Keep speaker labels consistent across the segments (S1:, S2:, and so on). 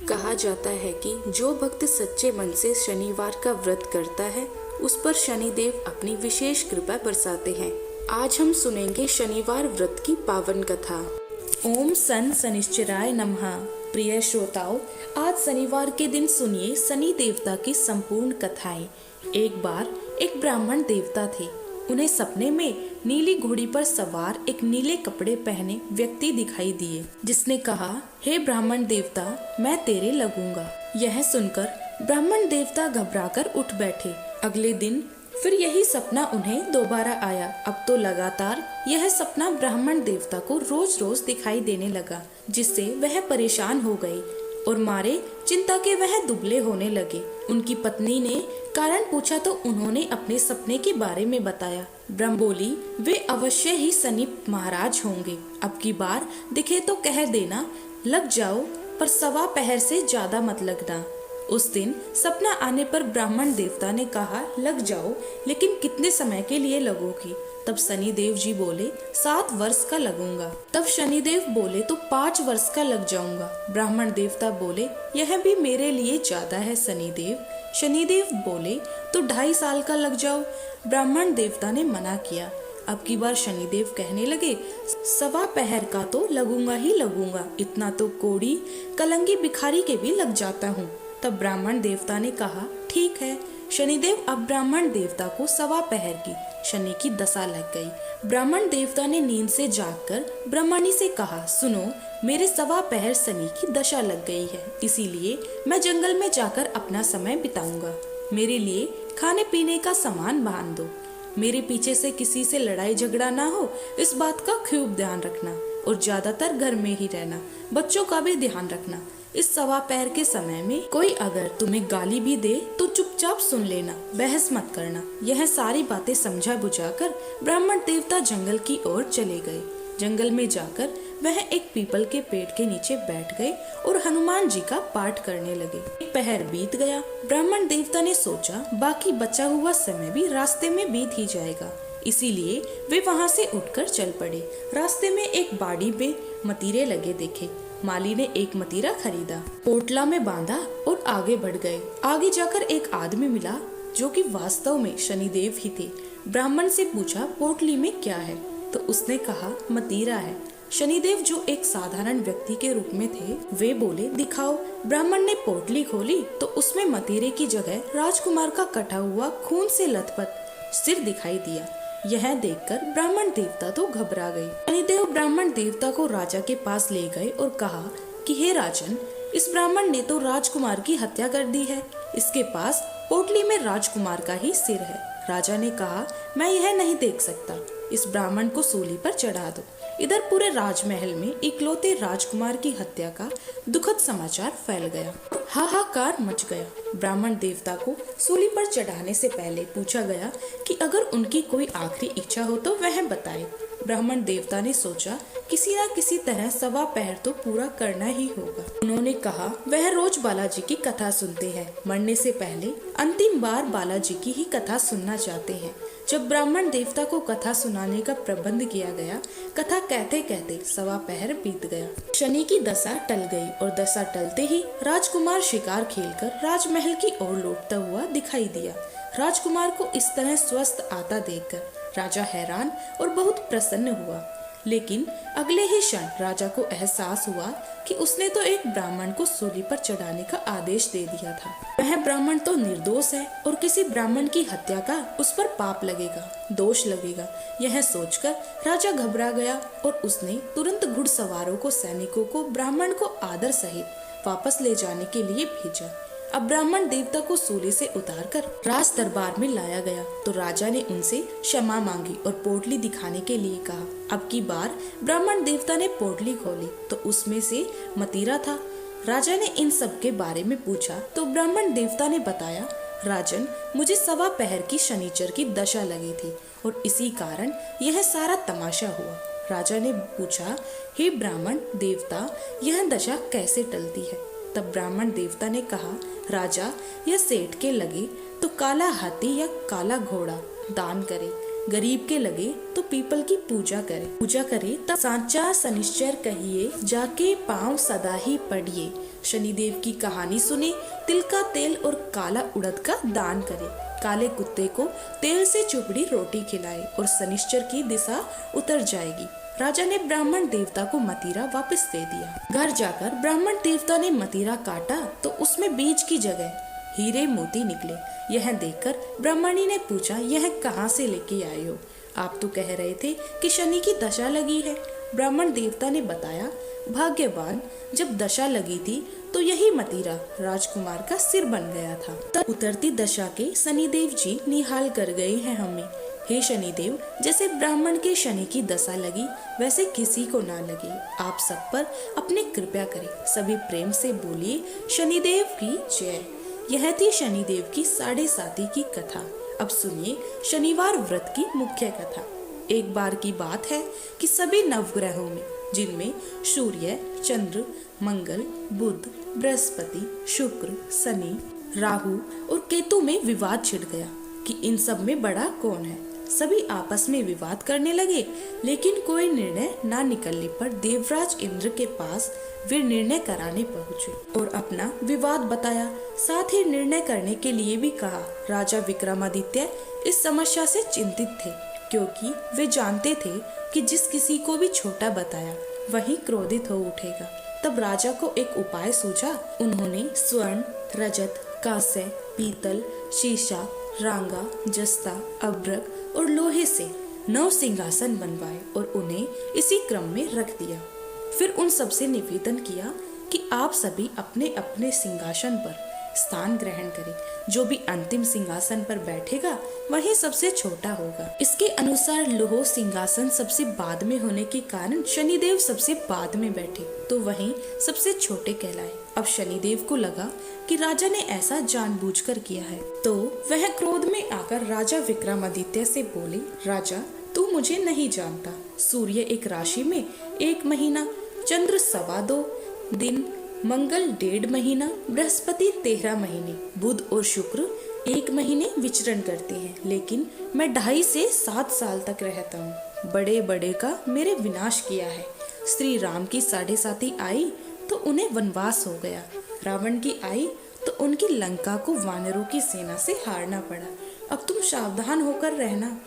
S1: कहा जाता है कि जो भक्त सच्चे मन से शनिवार का व्रत करता है उस पर शनिदेव अपनी विशेष कृपा बरसाते हैं। आज हम सुनेंगे शनिवार व्रत की पावन कथा। ओम सन शनिश्चराय नमः। प्रिय श्रोताओं, आज शनिवार के दिन सुनिए शनि देवता की संपूर्ण कथाएं। एक बार एक ब्राह्मण देवता थे। उन्हें सपने में नीली घोड़ी पर सवार एक नीले कपड़े पहने व्यक्ति दिखाई दिए, जिसने कहा, हे ब्राह्मण देवता, मैं तेरे लगूंगा। यह सुनकर ब्राह्मण देवता घबराकर उठ बैठे। अगले दिन फिर यही सपना उन्हें दोबारा आया। अब तो लगातार यह सपना ब्राह्मण देवता को रोज रोज दिखाई देने लगा, जिससे वह परेशान हो गए और मारे चिंता के वह दुबले होने लगे। उनकी पत्नी ने कारण पूछा तो उन्होंने अपने सपने के बारे में बताया। ब्रह्म बोली, वे अवश्य ही शनि महाराज होंगे। अब की बार दिखे तो कह देना, लग जाओ, पर सवा पहर से ज्यादा मत लगना। उस दिन सपना आने पर ब्राह्मण देवता ने कहा, लग जाओ, लेकिन कितने समय के लिए लगोगी? तब शनिदेव जी बोले, 7 वर्ष का लगूंगा। तब शनिदेव बोले, तो 5 वर्ष का लग जाऊंगा। ब्राह्मण देवता बोले, यह भी मेरे लिए ज्यादा है शनिदेव। शनिदेव बोले, तो 2.5 साल का लग जाओ। ब्राह्मण देवता ने मना किया। अब की बार शनिदेव कहने लगे, सवा पहर का तो लगूंगा ही लगूंगा, इतना तो कोड़ी कलंगी भिखारी के भी लग जाता हूँ। तब ब्राह्मण देवता ने कहा, ठीक है। शनिदेव अब ब्राह्मण देवता को सवा पहर की शनि की दशा लग गई। ब्राह्मण देवता ने नींद से जागकर ब्रह्मणी से कहा, सुनो, मेरे सवा पहर शनि की दशा लग गई है, इसीलिए मैं जंगल में जाकर अपना समय बिताऊंगा। मेरे लिए खाने पीने का सामान बांध दो। मेरे पीछे से किसी से लड़ाई झगड़ा ना हो, इस बात का खूब ध्यान रखना, और ज्यादातर घर में ही रहना। बच्चों का भी ध्यान रखना। इस सवा पहर के समय में कोई अगर तुम्हें गाली भी दे तो चुपचाप सुन लेना, बहस मत करना। यह सारी बातें समझा बुझाकर ब्राह्मण देवता जंगल की ओर चले गए। जंगल में जाकर वह एक पीपल के पेड़ के नीचे बैठ गए और हनुमान जी का पाठ करने लगे। एक पहर बीत गया। ब्राह्मण देवता ने सोचा, बाकी बचा हुआ समय भी रास्ते में बीत ही जाएगा, इसीलिए वे वहाँ से उठकर चल पड़े। रास्ते में एक बाड़ी में मतीरे लगे देखे। माली ने एक मतीरा खरीदा, पोटला में बांधा और आगे बढ़ गए। आगे जाकर एक आदमी मिला जो कि वास्तव में शनिदेव ही थे। ब्राह्मण से पूछा, पोटली में क्या है? तो उसने कहा, मतीरा है। शनिदेव जो एक साधारण व्यक्ति के रूप में थे, वे बोले, दिखाओ। ब्राह्मण ने पोटली खोली तो उसमें मतीरे की जगह राजकुमार का कटा हुआ खून से लथपथ सिर दिखाई दिया। यह देखकर ब्राह्मण देवता तो घबरा गए। शनिदेव ब्राह्मण देवता को राजा के पास ले गए और कहा कि हे राजन, इस ब्राह्मण ने तो राजकुमार की हत्या कर दी है। इसके पास पोटली में राजकुमार का ही सिर है। राजा ने कहा, मैं यह नहीं देख सकता, इस ब्राह्मण को सूली पर चढ़ा दो। इधर पूरे राजमहल में इकलौते राजकुमार की हत्या का दुखद समाचार फैल गया। हाहाकार मच गया। ब्राह्मण देवता को सूली पर चढ़ाने से पहले पूछा गया कि अगर उनकी कोई आखिरी इच्छा हो तो वह बताए। ब्राह्मण देवता ने सोचा, किसी न किसी तरह सवा पहर तो पूरा करना ही होगा। उन्होंने कहा, वह रोज बालाजी की कथा सुनते हैं, मरने से पहले अंतिम बार बालाजी की ही कथा सुनना चाहते हैं। जब ब्राह्मण देवता को कथा सुनाने का प्रबंध किया गया, कथा कहते कहते सवा पहर बीत गया। शनि की दशा टल गई और दशा टलते ही राजकुमार शिकार खेलकर राजमहल की ओर लौटता हुआ दिखाई दिया। राजकुमार को इस तरह स्वस्थ आता देखकर राजा हैरान और बहुत प्रसन्न हुआ। लेकिन अगले ही क्षण राजा को एहसास हुआ कि उसने तो एक ब्राह्मण को सूली पर चढ़ाने का आदेश दे दिया था। वह ब्राह्मण तो निर्दोष है और किसी ब्राह्मण की हत्या का उस पर पाप लगेगा, दोष लगेगा। यह सोचकर राजा घबरा गया और उसने तुरंत घुड़सवारों को, सैनिकों को ब्राह्मण को आदर सहित वापस ले जाने के लिए भेजा। अब ब्राह्मण देवता को सूली से उतारकर राज दरबार में लाया गया तो राजा ने उनसे क्षमा मांगी और पोटली दिखाने के लिए कहा। अब की बार ब्राह्मण देवता ने पोटली खोली तो उसमें से मतीरा था। राजा ने इन सब के बारे में पूछा तो ब्राह्मण देवता ने बताया, राजन, मुझे सवा पहर की शनिचर की दशा लगी थी और इसी कारण यह सारा तमाशा हुआ। राजा ने पूछा, हे ब्राह्मण देवता, यह दशा कैसे टलती है? तब ब्राह्मण देवता ने कहा, राजा, यह सेठ के लगे तो काला हाथी या काला घोड़ा दान करे, गरीब के लगे तो पीपल की पूजा करे तब सांचा शनिश्चर कहिए, जाके पाँव सदा ही पड़िए। शनिदेव की कहानी सुने, तिल का तेल और काला उड़द का दान करे, काले कुत्ते को तेल से चुपड़ी रोटी खिलाए और शनिश्चर की दिशा उतर जाएगी। राजा ने ब्राह्मण देवता को मदिरा वापस दे दिया। घर जाकर ब्राह्मण देवता ने मदिरा काटा तो उसमें बीज की जगह हीरे मोती निकले। यह देखकर ब्राह्मणी ने पूछा, यह कहाँ से लेके आए हो? आप तो कह रहे थे कि शनि की दशा लगी है। ब्राह्मण देवता ने बताया, भाग्यवान, जब दशा लगी थी तो यही मदिरा राजकुमार का सिर बन गया था। तब उतरती दशा के शनिदेव जी निहाल कर गए हैं हमें। हे शनिदेव, जैसे ब्राह्मण के शनि की दशा लगी वैसे किसी को ना लगे। आप सब पर अपने कृपा करें। सभी प्रेम से बोलिए, शनिदेव की जय। यह थी शनिदेव की 7.5 की कथा। अब सुनिए शनिवार व्रत की मुख्य कथा। एक बार की बात है कि सभी नवग्रहों में, जिनमें सूर्य, चंद्र, मंगल, बुध, बृहस्पति, शुक्र, शनि, राहु और केतु में विवाद छिड़ गया कि इन सब में बड़ा कौन है। सभी आपस में विवाद करने लगे, लेकिन कोई निर्णय ना निकलने पर देवराज इंद्र के पास वे निर्णय कराने पहुंचे और अपना विवाद बताया। साथ ही निर्णय करने के लिए भी कहा। राजा विक्रमादित्य इस समस्या से चिंतित थे, क्योंकि वे जानते थे कि जिस किसी को भी छोटा बताया वही क्रोधित हो उठेगा। तब राजा को एक उपाय सूझा। उन्होंने स्वर्ण, रजत, कांस्य, पीतल, शीशा, रांगा, जस्ता, अभ्रक और लोहे से 9 सिंहासन बनवाए और उन्हें इसी क्रम में रख दिया। फिर उन सबसे निवेदन किया कि आप सभी अपने अपने सिंहासन पर स्थान ग्रहण करें। जो भी अंतिम सिंहासन पर बैठेगा वही सबसे छोटा होगा। इसके अनुसार लोह सिंहासन सबसे बाद में होने के कारण शनिदेव सबसे बाद में बैठे तो वही सबसे छोटे कहलाए। अब शनिदेव को लगा कि राजा ने ऐसा जानबूझकर किया है, तो वह क्रोध में आकर राजा विक्रमादित्य से बोले, राजा, तू मुझे नहीं जानता। सूर्य एक राशि में 1 महीना, चंद्र 2.25 दिन, मंगल 1.5 महीना, बृहस्पति 13 महीने, बुध और शुक्र 1 महीने विचरण करते हैं, लेकिन मैं 2.5 से 7 साल तक रहता हूँ। बड़े बड़े का मेरे विनाश किया है। श्री राम की 7.5 आई तो उन्हें वनवास हो गया। रावण की आई तो उनकी लंका को वानरों की सेना से हारना पड़ा। अब तुम सावधान होकर रहना।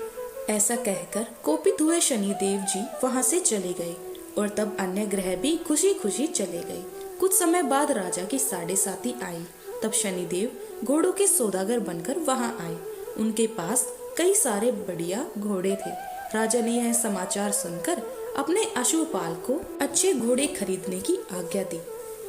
S1: ऐसा कहकर कोपित हुए शनिदेव जी वहां से चले गए और तब अन्य ग्रह भी खुशी खुशी चले गए। कुछ समय बाद राजा की 7.5 आई। तब शनिदेव घोड़ों के सौदागर बनकर वहां आए। उनके पास कई सारे बढ़िया घोड़े थे। राजा ने यह समाचार सुनकर अपने अश्वपाल को अच्छे घोड़े खरीदने की आज्ञा दी।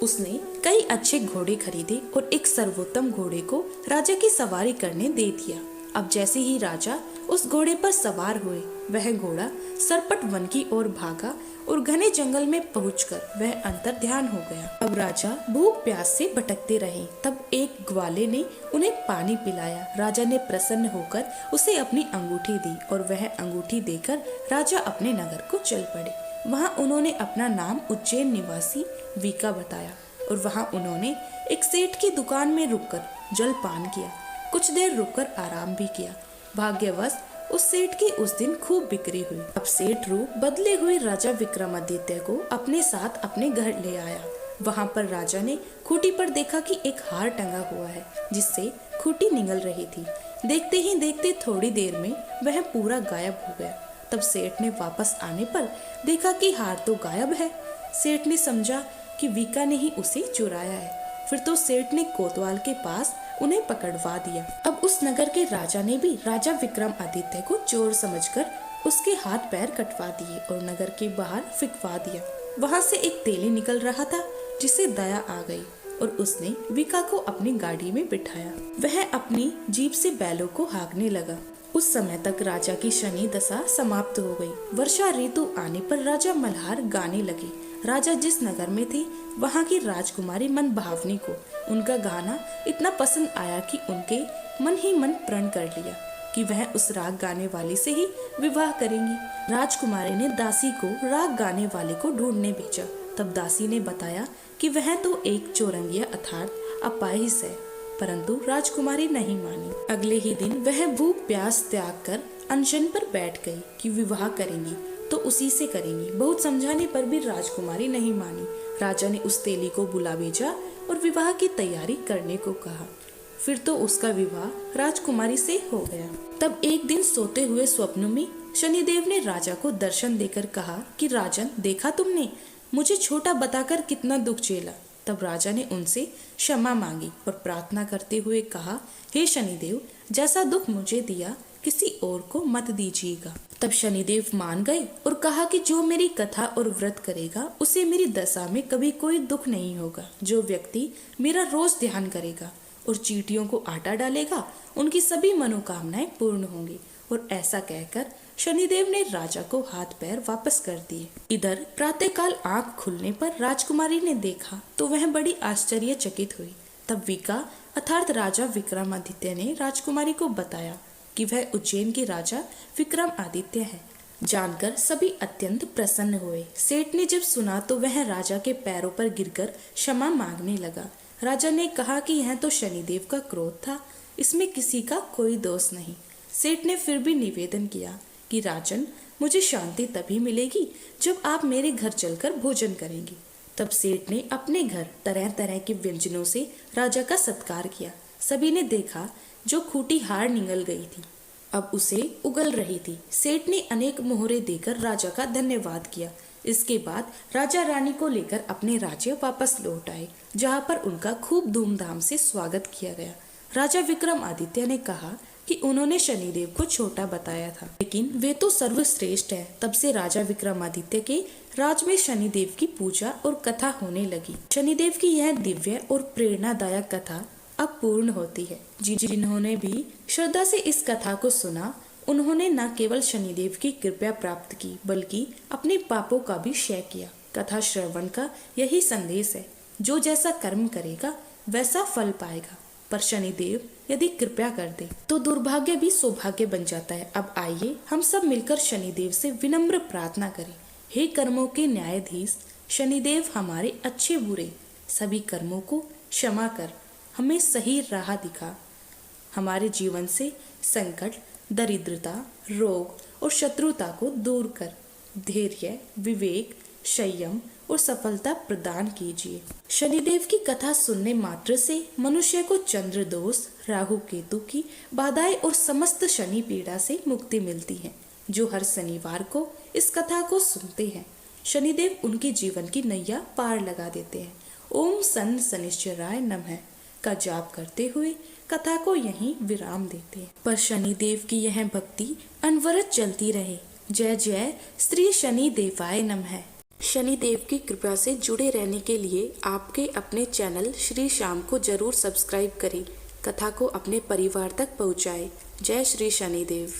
S1: उसने कई अच्छे घोड़े खरीदे और एक सर्वोत्तम घोड़े को राजा की सवारी करने दे दिया। अब जैसे ही राजा उस घोड़े पर सवार हुए, वह घोड़ा सरपट वन की ओर भागा और घने जंगल में पहुंचकर वह अंतर ध्यान हो गया। अब राजा भूख प्यास से भटकते रहे। तब एक ग्वाले ने उन्हें पानी पिलाया। राजा ने प्रसन्न होकर उसे अपनी अंगूठी दी और वह अंगूठी देकर राजा अपने नगर को चल पड़े। वहाँ उन्होंने अपना नाम उज्जैन निवासी वीका बताया और वहाँ उन्होंने एक सेठ की दुकान में रुककर जलपान किया। कुछ देर रुककर आराम भी किया। भाग्यवश उस सेठ की उस दिन खूब बिक्री हुई। अब सेठ रूप बदले हुए राजा विक्रमादित्य को अपने साथ अपने घर ले आया। वहाँ पर राजा ने खूंटी पर देखा कि एक हार टंगा हुआ है, जिससे खूंटी निगल रही थी। देखते ही देखते थोड़ी देर में वह पूरा गायब हो गया। तब सेठ ने वापस आने पर देखा कि हार तो गायब है। सेठ ने समझा कि वीका ने ही उसे चुराया है। फिर तो सेठ ने कोतवाल के पास उन्हें पकड़वा दिया। अब उस नगर के राजा ने भी राजा विक्रमादित्य को चोर समझकर उसके हाथ पैर कटवा दिए और नगर के बाहर फिकवा दिया। वहां से एक तेली निकल रहा था, जिसे दया आ गई और उसने वीका को अपनी गाड़ी में बिठाया। वह अपनी जीप से बैलों को हाँकने लगा। उस समय तक राजा की शनि दशा समाप्त हो गई। वर्षा ऋतु आने पर राजा मल्हार गाने लगे। राजा जिस नगर में थे वहाँ की राजकुमारी मन भावनी को उनका गाना इतना पसंद आया कि उनके मन ही मन प्रण कर लिया कि वह उस राग गाने वाले से ही विवाह करेंगी। राजकुमारी ने दासी को राग गाने वाले को ढूंढने भेजा। तब दासी ने बताया कि वह तो एक चौरंगिया अर्थात अपाहिज है, परंतु राजकुमारी नहीं मानी। अगले ही दिन वह भूख प्यास त्याग कर अनशन पर बैठ गई कि विवाह करेंगी तो उसी से करेंगी। बहुत समझाने पर भी राजकुमारी नहीं मानी। राजा ने उस तेली को बुला भेजा और विवाह की तैयारी करने को कहा। फिर तो उसका विवाह राजकुमारी से हो गया। तब एक दिन सोते हुए स्वप्न में शनिदेव ने राजा को दर्शन देकर कहा कि राजन, देखा तुमने, मुझे छोटा बताकर कितना दुख झेला। तब राजा ने उनसे क्षमा मांगी और प्रार्थना करते हुए कहा, हे शनिदेव, जैसा दुख मुझे दिया किसी और को मत दीजिएगा। तब शनिदेव मान गए और कहा कि जो मेरी कथा और व्रत करेगा उसे मेरी दशा में कभी कोई दुख नहीं होगा। जो व्यक्ति मेरा रोज ध्यान करेगा और चींटियों को आटा डालेगा, उनकी सभी मनोकामनाएं पूर्ण होंगी। और ऐसा कहकर शनिदेव ने राजा को हाथ पैर वापस कर दिए। इधर प्रातःकाल आंख खुलने पर राजकुमारी ने देखा तो वह बड़ी आश्चर्यचकित हुई। तब विका अर्थात राजा विक्रमादित्य ने राजकुमारी को बताया कि वह उज्जैन के राजा विक्रमादित्य हैं। जानकर सभी अत्यंत प्रसन्न हुए। सेठ ने जब सुना तो वह राजा के पैरों पर गिरकर क्षमा मांगने लगा। राजा ने कहा कि यह तो शनिदेव का क्रोध था, इसमें किसी का कोई दोष नहीं। सेठ ने फिर भी निवेदन किया कि राजन, मुझे शांति तभी मिलेगी जब आप मेरे घर चलकर भोजन करेंगे। तब सेठ ने अपने घर तरह तरह के व्यंजनों से राजा का सत्कार किया। सभी ने देखा जो खूंटी हार निगल गई थी, अब उसे उगल रही थी। सेठ ने अनेक मोहरे देकर राजा का धन्यवाद किया। इसके बाद राजा रानी को लेकर अपने राज्य वापस लौट आए, जहाँ पर उनका खूब धूमधाम से स्वागत किया गया। राजा विक्रमादित्य ने कहा कि उन्होंने शनिदेव को छोटा बताया था, लेकिन वे तो सर्वश्रेष्ठ है। तब से राजा विक्रमादित्य के राज में शनिदेव की पूजा और कथा होने लगी। शनिदेव की यह दिव्य और प्रेरणादायक कथा अब पूर्ण होती है। जिन्होंने भी श्रद्धा से इस कथा को सुना, उन्होंने न केवल शनिदेव की कृपा प्राप्त की, बल्कि अपने पापों का भी क्षय किया। कथा श्रवण का यही संदेश है, जो जैसा कर्म करेगा वैसा फल पाएगा। पर शनिदेव यदि कृपा कर दे तो दुर्भाग्य भी सौभाग्य बन जाता है। अब आइए हम सब मिलकर शनिदेव से विनम्र प्रार्थना करें। हे कर्मों के न्यायाधीश शनिदेव, हमारे अच्छे बुरे सभी कर्मों को क्षमा कर हमें सही राह दिखा। हमारे जीवन से संकट, दरिद्रता, रोग और शत्रुता को दूर कर धैर्य, विवेक, संयम और सफलता प्रदान कीजिए। शनिदेव की कथा सुनने मात्र से मनुष्य को चंद्र दोष, राहु केतु की बाधाएं और समस्त शनि पीड़ा से मुक्ति मिलती है। जो हर शनिवार को इस कथा को सुनते हैं, शनिदेव उनके जीवन की नैया पार लगा देते हैं। ओम सन शनिश्चराय नमः का जाप करते हुए कथा को यहीं विराम देते हैं। पर शनिदेव की यह भक्ति अनवरत चलती रहे। जय जय श्री शनि देवाय नमः। शनिदेव की कृपा से जुड़े रहने के लिए आपके अपने चैनल श्री श्याम को जरूर सब्सक्राइब करें। कथा को अपने परिवार तक पहुंचाएं। जय श्री शनिदेव।